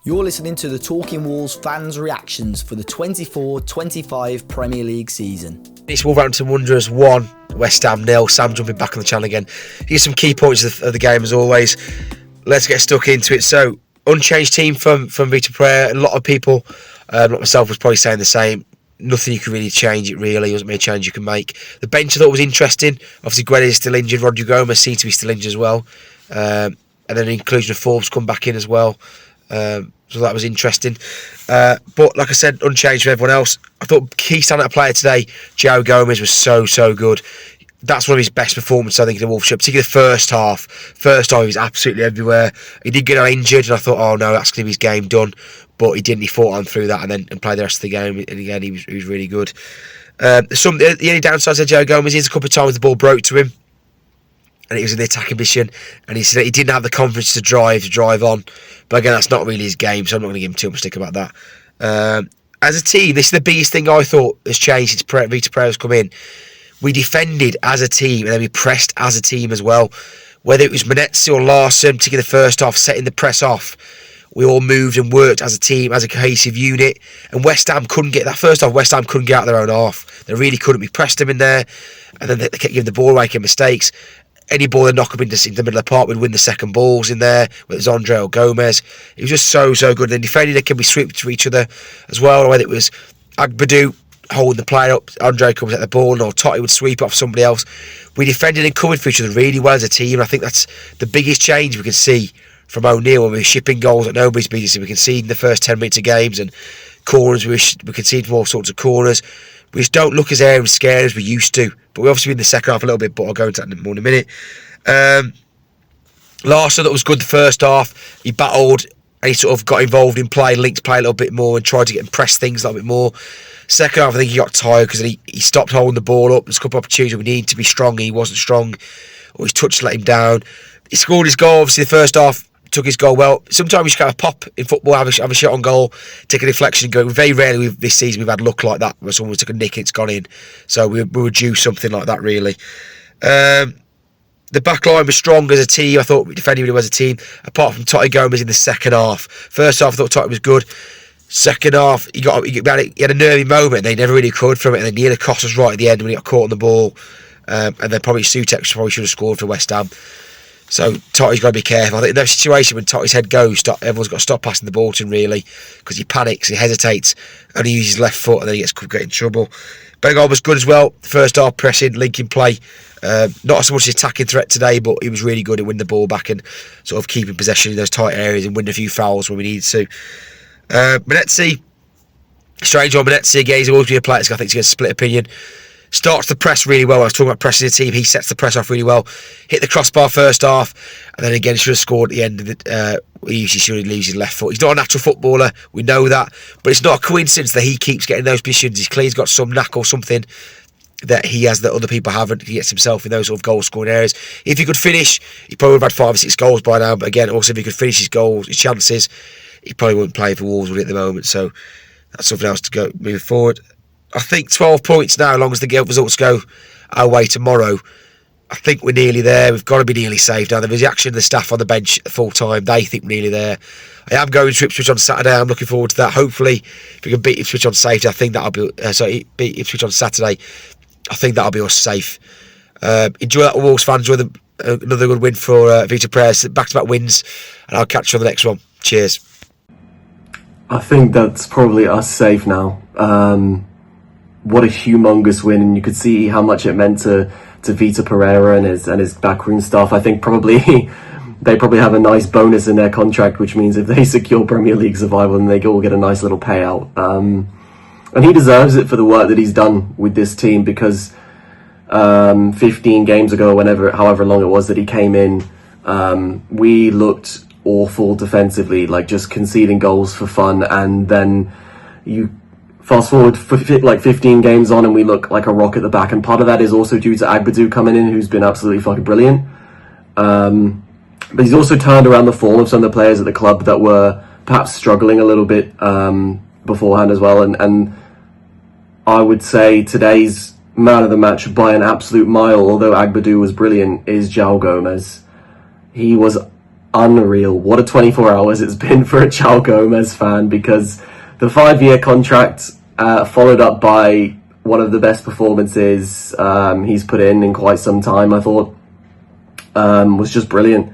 You're listening to the Talking Walls fans' reactions for the 24-25 Premier League season. It's Wolverhampton Wanderers 1, West Ham 0. Sam jumping back on the channel again. Here's some key points of the game as always. Let's get stuck into it. So, unchanged team from Vita Pereira. A lot of people, like myself, was probably saying the same. Nothing you can really change it really. There wasn't many changes you can make. The bench I thought was interesting. Obviously, Guedes is still injured. Rodrigo Gomez seems to be still injured as well. And then the inclusion of Forbes come back in as well. So that was interesting. But like I said, unchanged from everyone else. I thought key standout player today, João Gomez, was so good. That's one of his best performances, I think, in the Wolves show, particularly the first half. First half, he was absolutely everywhere. He did get injured, and I thought, oh no, that's going to be his game done. But he didn't. He fought on through that and played the rest of the game. And again, he was really good. The only downsides of João Gomez is a couple of times the ball broke to him, and he was in the attacking position, and he said he didn't have the confidence to drive on. But again, that's not really his game, so I'm not going to give him too much stick about that. As a team, this is the biggest thing I thought has changed since Vita Pereira's come in. We defended as a team, and then we pressed as a team as well. Whether it was Menezes or Larson, particularly the first half, setting the press off, we all moved and worked as a team, as a cohesive unit. And West Ham couldn't get that first half. West Ham couldn't get out of their own half. They really couldn't. We pressed them in there, and then they kept giving the ball away, making mistakes. Any ball they knock up into the middle of the park, we'd win the second balls in there, whether it was Andre or Gomez. It was just so good. And then defending, they can be swept to each other as well. Whether it was Agbadou holding the player up, Andre comes at the ball, or Totti would sweep off somebody else. We defended and covered for each other really well as a team. And I think that's the biggest change we can see from O'Neill when we were shipping goals at nobody's business. We conceded in the first 10 minutes of games, and corners, we conceded from all sorts of corners. We just don't look as airy and scared as we used to. But we obviously in the second half a little bit, but I'll go into that more in a minute. Larson, that was good the first half. He battled and he sort of got involved in play, linked play a little bit more and tried to get and press things a little bit more. Second half, I think he got tired because he stopped holding the ball up. There's a couple of opportunities we needed to be strong. He wasn't strong, or his touch let him down. He scored his goal, obviously the first half. Took his goal well. Sometimes you just have a pop in football, have a shot on goal, take a deflection and go. Very rarely this season we've had luck like that where someone took a nick and it's gone in. So we were due something like that really. The back line was strong as a team. I thought we defended really well as a team, apart from Totti Gomez in the second half. First half I thought Totti was good. Second half he had a nervy moment and they never really recovered from it, and then nearly cost us right at the end when he got caught on the ball. And then probably Souček probably should have scored for West Ham. So Totti's got to be careful. I think in that situation when Totti's head goes, everyone's got to stop passing the ball to him really, because he panics, he hesitates, and he uses his left foot, and then he gets in trouble. Bengal was good as well. First half pressing, linking play. Not so much the attacking threat today, but he was really good at winning the ball back and sort of keeping possession in those tight areas and winning a few fouls when we needed to. Menezes, strange on Menezes again. He's always been a player. I think he's going to split opinion. Starts the press really well. I was talking about pressing the team. He sets the press off really well. Hit the crossbar first half, and then again should have scored at the end of it. He usually should lose his left foot. He's not a natural footballer. We know that, but it's not a coincidence that he keeps getting those positions. He's clearly got some knack or something that he has that other people haven't. He gets himself in those sort of goal scoring areas. If he could finish, he probably would have had 5 or 6 goals by now. But again, also if he could finish his goals, his chances, he probably wouldn't play for Wolves at the moment. So that's something else to go moving forward. I think 12 points now, as long as the results go our way tomorrow. I think we're nearly there. We've got to be nearly safe now. The reaction of the staff on the bench full time, they think we're nearly there. I am going to Ipswich on Saturday. I'm looking forward to that. Hopefully, if we can beat Ipswich on safety, I think that'll be beat Ipswich on Saturday. I think that'll be us safe. Enjoy that, Wolves fans. Enjoy another good win for Vita Pereira. Back-to-back wins, and I'll catch you on the next one. Cheers. I think that's probably us safe now. What a humongous win, and you could see how much it meant to Vita Pereira and his backroom staff. I think probably they probably have a nice bonus in their contract, which means if they secure Premier League survival, then they all get a nice little payout. And he deserves it for the work that he's done with this team, because 15 games ago, however long it was that he came in, we looked awful defensively, like just conceding goals for fun, and then you fast forward like 15 games on and we look like a rock at the back, and part of that is also due to Agbadou coming in, who's been absolutely fucking brilliant. But he's also turned around the form of some of the players at the club that were perhaps struggling a little bit beforehand as well, and I would say today's man of the match by an absolute mile, although Agbadou was brilliant, is João Gomez. He was unreal. What a 24 hours it's been for a Chao Gomez fan, because the 5-year contract followed up by one of the best performances he's put in quite some time, I thought, was just brilliant.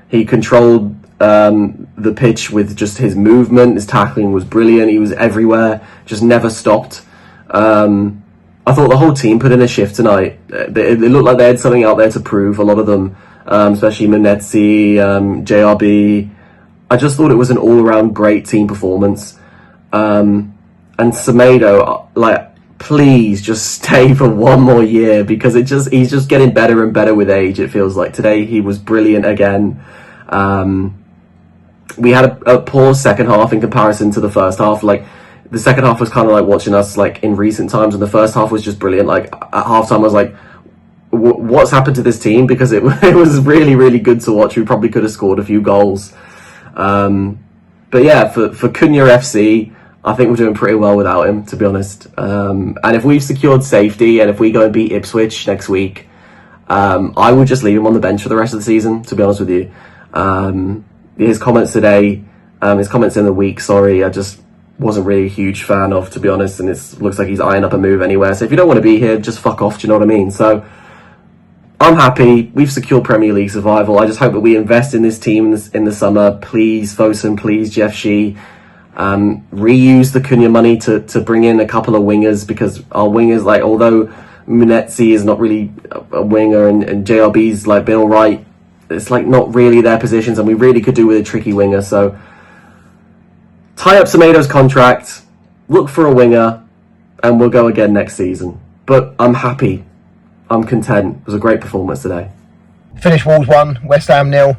He controlled the pitch with just his movement. His tackling was brilliant. He was everywhere, just never stopped. I thought the whole team put in a shift tonight. It looked like they had something out there to prove, a lot of them, especially Molineux, JRB. I just thought it was an all-around great team performance. And Semedo, like, please just stay for one more year, because he's just getting better and better with age, it feels like. Today he was brilliant again. We had a poor second half in comparison to the first half. Like, the second half was kind of like watching us like in recent times, and the first half was just brilliant. Like, at halftime I was like, what's happened to this team? Because it was really, really good to watch. We probably could have scored a few goals. But yeah, for Cunha FC, I think we're doing pretty well without him, to be honest. And if we've secured safety, and if we go and beat Ipswich next week, I would just leave him on the bench for the rest of the season, to be honest with you. His comments today, his comments in the week, I just wasn't really a huge fan of, to be honest, and it looks like he's eyeing up a move anywhere. So if you don't want to be here, just fuck off, do you know what I mean? So I'm happy. We've secured Premier League survival. I just hope that we invest in this team in the summer. Please, Fosun, please, Jeff Shee. Reuse the Cunha money to bring in a couple of wingers, because our wingers, like, although Munetsi is not really a winger and JRB's like been all right, it's like not really their positions, and we really could do with a tricky winger. So tie up Semedo's contract, look for a winger, and we'll go again next season. But I'm happy. I'm content. It was a great performance today. Finish Wolves 1, West Ham 0.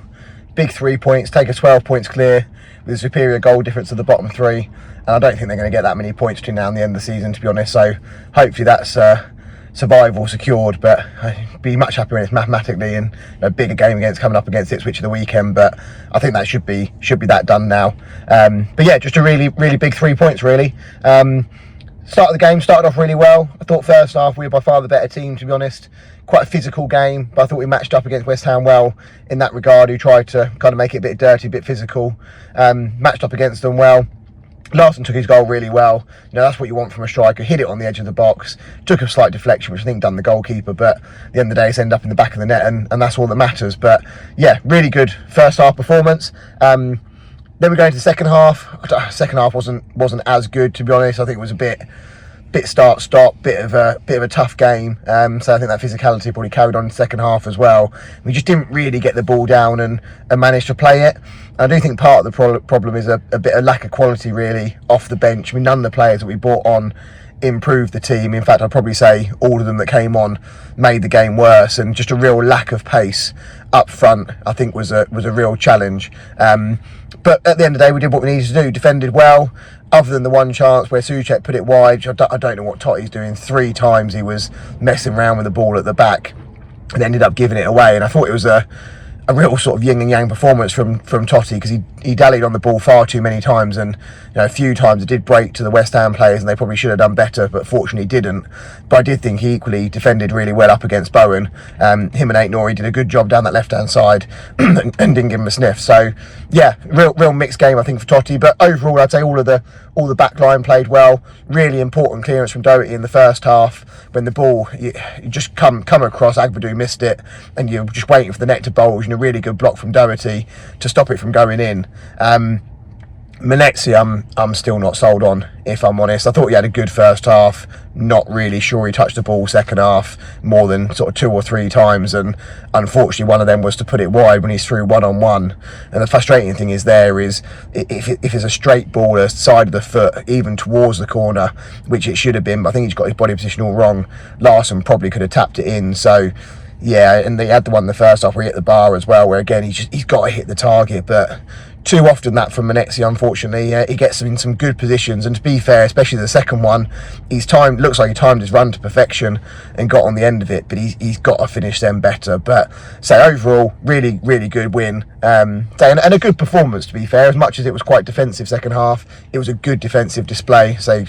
Big 3 points, take us 12 points clear with a superior goal difference to the bottom three. And I don't think they're going to get that many points between now and the end of the season, to be honest. So hopefully that's survival secured, but I'd be much happier when it's mathematically and a bigger game coming up against Ipswich at the weekend. But I think that should be that done now. But yeah, just a really, really big 3 points, really. Start of the game started off really well. I thought first half we were by far the better team, to be honest. Quite a physical game, but I thought we matched up against West Ham well in that regard, who tried to kind of make it a bit dirty, a bit physical. Matched up against them well. Larson took his goal really well. You know, that's what you want from a striker. Hit it on the edge of the box. Took a slight deflection, which I think done the goalkeeper, but at the end of the day it's ended up in the back of the net, and that's all that matters. But yeah, really good first half performance. Then we go into the second half. Second half wasn't as good, to be honest. I think it was a bit start-stop, bit of a tough game. So I think that physicality probably carried on in the second half as well. We just didn't really get the ball down and manage to play it. I do think part of the problem is a bit of lack of quality, really, off the bench. I mean, none of the players that we brought on improved the team. In fact, I'd probably say all of them that came on made the game worse, and just a real lack of pace up front, I think, was a real challenge. But at the end of the day, we did what we needed to do. Defended well, other than the one chance where Souček put it wide. I don't know what Totti's doing. 3 times he was messing around with the ball at the back and ended up giving it away. And I thought it was a real sort of yin and yang performance from Totti, because he dallied on the ball far too many times, and a few times it did break to the West Ham players and they probably should have done better, but fortunately didn't. But I did think he equally defended really well up against Bowen. Him and Aït-Nouri did a good job down that left hand side and didn't give him a sniff. So yeah, real mixed game, I think, for Totti. But overall, I'd say all the back line played well. Really important clearance from Doherty in the first half, when the ball you just come across. Agbadou missed it, and you're just waiting for the net to bulge, and a really good block from Doherty to stop it from going in. Molineux, I'm still not sold on, if I'm honest. I thought he had a good first half. Not really sure he touched the ball second half more than sort of 2 or 3 times, and unfortunately one of them was to put it wide when he's through one-on-one. And the frustrating thing is if it's a straight ball at the side of the foot, even towards the corner, which it should have been, but I think he's got his body position all wrong, Larson probably could have tapped it in. So yeah, and they had the one in the first half where he hit the bar as well, where again he's got to hit the target, but too often that from Molineux, unfortunately. He gets in some good positions, and to be fair, especially the second one, looks like he timed his run to perfection and got on the end of it, but he's got to finish them better. But so overall, really, really good win, and a good performance, to be fair. As much as it was quite defensive second half, it was a good defensive display, so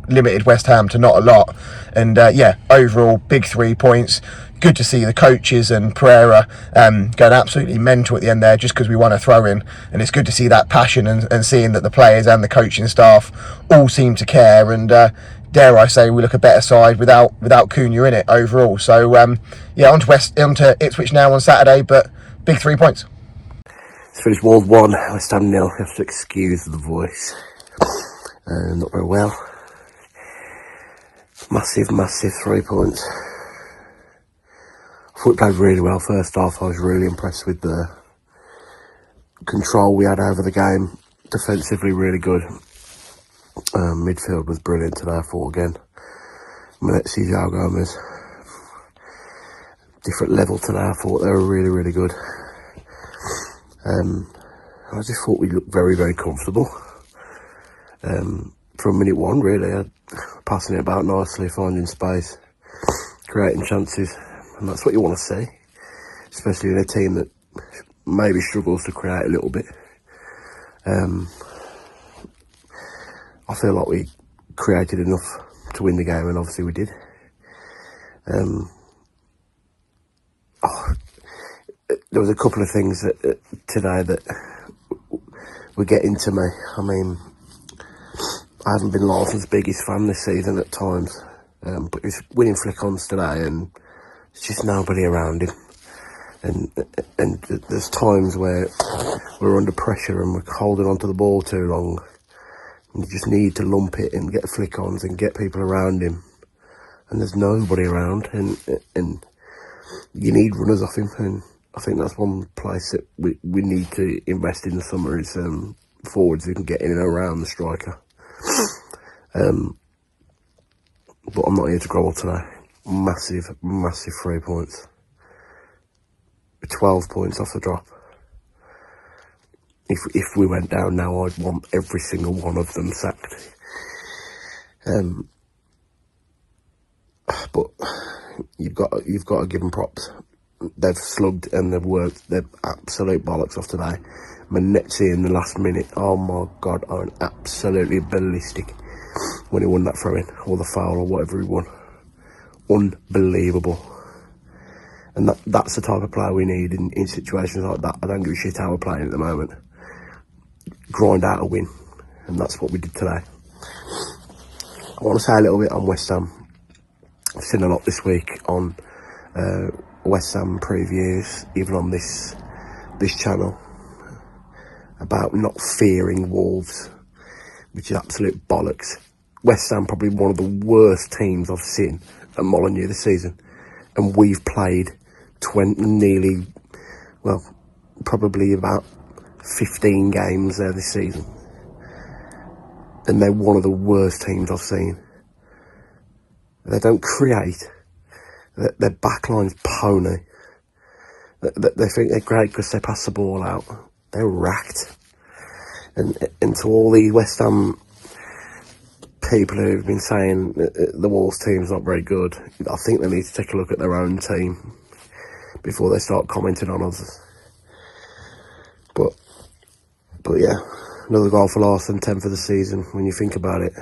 limited West Ham to not a lot. And yeah, overall, big 3 points. good to see the coaches and Pereira going absolutely mental at the end there, just because we won a throw-in, and it's good to see that passion and seeing that the players and the coaching staff all seem to care, and dare I say, we look a better side without Cunha in it overall. So yeah, onto Ipswich now on Saturday, but big 3 points. It's finished Wolves 1, West Ham 0. I have to excuse the voice. Not very well. Massive 3 points. I thought we played really well first half. I was really impressed with the control we had over the game. Defensively, really good. Midfield was brilliant today, I thought, again. Molineux, João Gomez. Different level today, I thought they were really, really good. I just thought we looked very, very comfortable. From minute one, really, passing it about nicely, finding space, creating chances, and that's what you want to see, especially in a team that maybe struggles to create a little bit. I feel like we created enough to win the game, and obviously we did. There was a couple of things that today that were getting to me. I mean, I haven't been Larson's biggest fan this season at times, but he was winning flick-ons today, and there's just nobody around him. And there's times where we're under pressure and we're holding onto the ball too long. And you just need to lump it and get flick-ons and get people around him. And there's nobody around, and you need runners off him. And I think that's one place that we need to invest in the summer is forwards who can get in and around the striker. But I'm not here to grovel today. Massive 3 points. 12 points off the drop. If we went down now, I'd want every single one of them sacked. But you've got to give them props. They've slugged and they've worked. They're absolute bollocks off today. Manetzi in the last minute. Oh my God, I'm absolutely ballistic when he won that throw-in or the foul or whatever he won. Unbelievable. And that's the type of player we need in situations like that. I don't give a shit how we're playing at the moment. Grind out a win, and that's what we did today. I want to say a little bit on West Ham. I've seen a lot this week on West Ham previews, even on this channel, about not fearing Wolves, which is absolute bollocks. West Ham probably one of the worst teams I've seen at Molineux this season, and we've played probably about 15 games there this season, and they're one of the worst teams I've seen. They don't create. Their backline's pony. They think they're great because they pass the ball out. They're racked. And to all these West Ham people who've been saying the Wolves team's not very good, I think they need to take a look at their own team before they start commenting on us. But yeah, another goal for Larson, 10 for the season. When you think about it,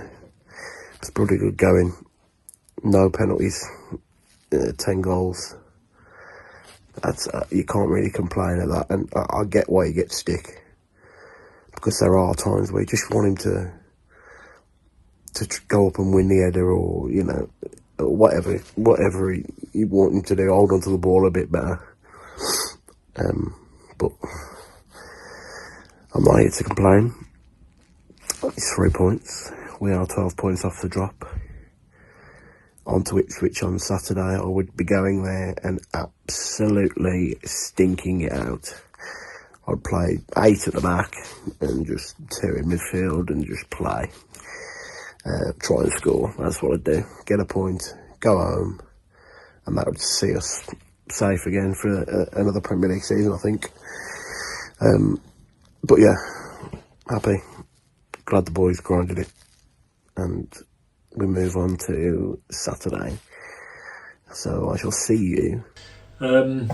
it's pretty good going. No penalties, 10 goals. That's you can't really complain at that. And I get why he gets stick, because there are times where you just want him to go up and win the header, or whatever you want him to do. Hold on to the ball a bit better. But I'm not here to complain. It's 3 points. We are 12 points off the drop. On to Ipswich on Saturday. I would be going there and absolutely stinking it out. I'd play 8 at the back and just 2 in midfield and just play. Try and score. That's what I'd do. Get a point, go home, and that would see us safe again for another Premier League season, I think. But yeah, happy. Glad the boys grinded it. And we move on to Saturday. So I shall see you. The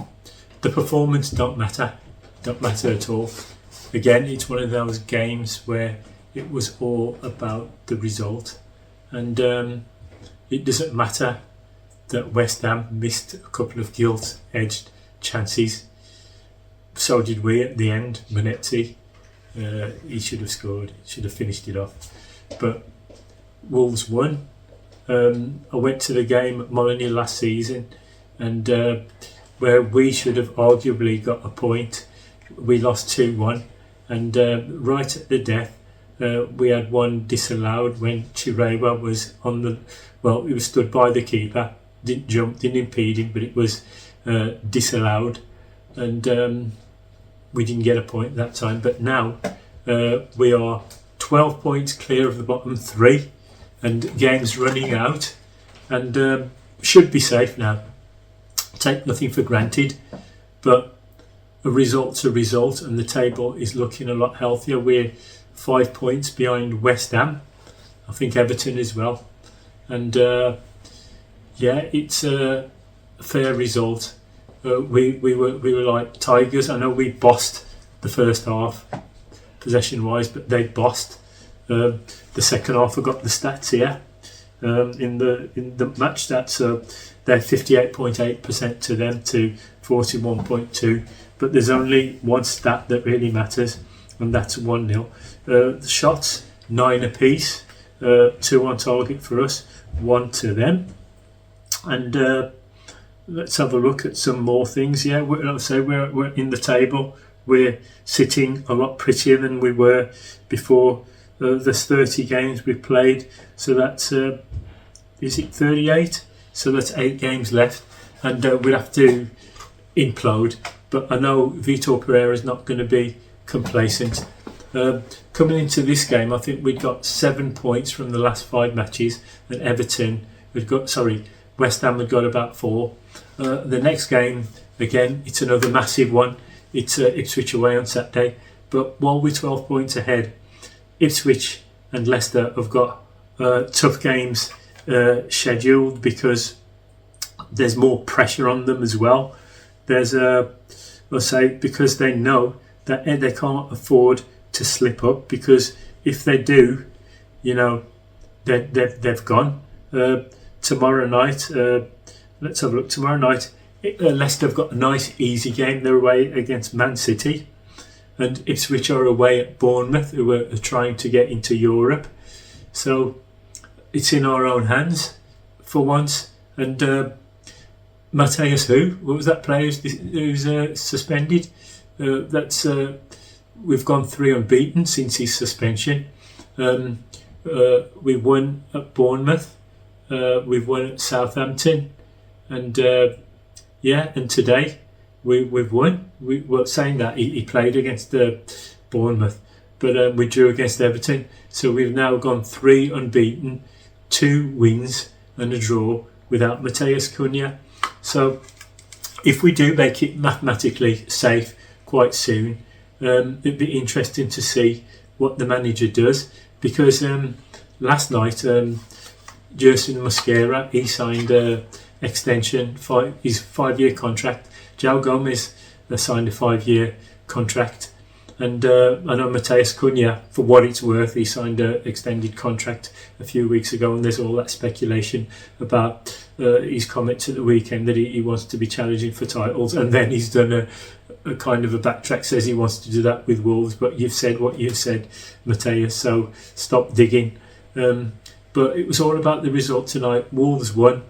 performance don't matter at all. Again, it's one of those games where it was all about the result, and it doesn't matter that West Ham missed a couple of gilt-edged chances. So did we at the end. Molineux, he should have scored, should have finished it off. But Wolves won. I went to the game at Molineux last season, and where we should have arguably got a point, we lost 2-1, and right at the death, we had one disallowed when Chirewa was on the, well, he was stood by the keeper, didn't jump, didn't impede him, but it was disallowed, and we didn't get a point that time. But now we are 12 points clear of the bottom three, and games running out, and should be safe now. Take nothing for granted, but a result's a result, and the table is looking a lot healthier. We're 5 points behind West Ham, I think Everton as well, and yeah, it's a fair result. We were like tigers. I know we bossed the first half possession wise, but they bossed the second half. I got the stats here in the match stats. They're 58.8% to them to 41.2. But there's only one stat that really matters, and that's 1-0. The shots 9 apiece, 2 on target for us, 1 to them. And let's have a look at some more things. Yeah, we're in the table. We're sitting a lot prettier than we were before. There's 30 games we've played, so that's is it 38? So that's 8 games left, and we'll have to implode. But I know Vitor Pereira is not going to be complacent. Coming into this game, I think we've got 7 points from the last 5 matches, and West Ham had got about 4. The next game, again, it's another massive one. It's Ipswich away on Saturday. But while we're 12 points ahead, Ipswich and Leicester have got tough games scheduled, because there's more pressure on them as well. There's because they know that they can't afford to slip up, because if they do, you know, they've gone. Tomorrow night, let's have a look. Tomorrow night, Leicester have got a nice easy game. They're away against Man City, and Ipswich are away at Bournemouth, who are trying to get into Europe. So it's in our own hands for once. And Mateus, what was that player who's suspended? We've gone 3 unbeaten since his suspension. We won at Bournemouth. We've won at Southampton, and and today we've won. Saying that he played against Bournemouth, but we drew against Everton. So we've now gone 3 unbeaten, 2 wins and a draw without Mateus Cunha. So if we do make it mathematically safe quite soon, it'd be interesting to see what the manager does, because last night Jerson Mosquera, he signed a extension for his 5-year contract. João Gomes signed a 5-year contract, and I know Mateus Cunha, for what it's worth, he signed an extended contract a few weeks ago, and there's all that speculation about his comments at the weekend that he wants to be challenging for titles, and then he's done a kind of a backtrack, says he wants to do that with Wolves. But you've said what you've said, Mateus, so stop digging. But it was all about the result tonight. Wolves won.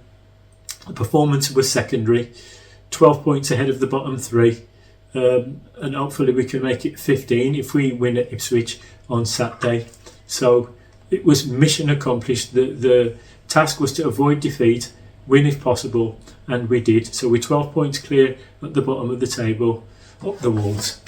The performance was secondary. 12 points ahead of the bottom 3. And hopefully we can make it 15 if we win at Ipswich on Saturday. So it was mission accomplished. The task was to avoid defeat, win if possible, and we did. So we're 12 points clear at the bottom of the table. Up the Wolves.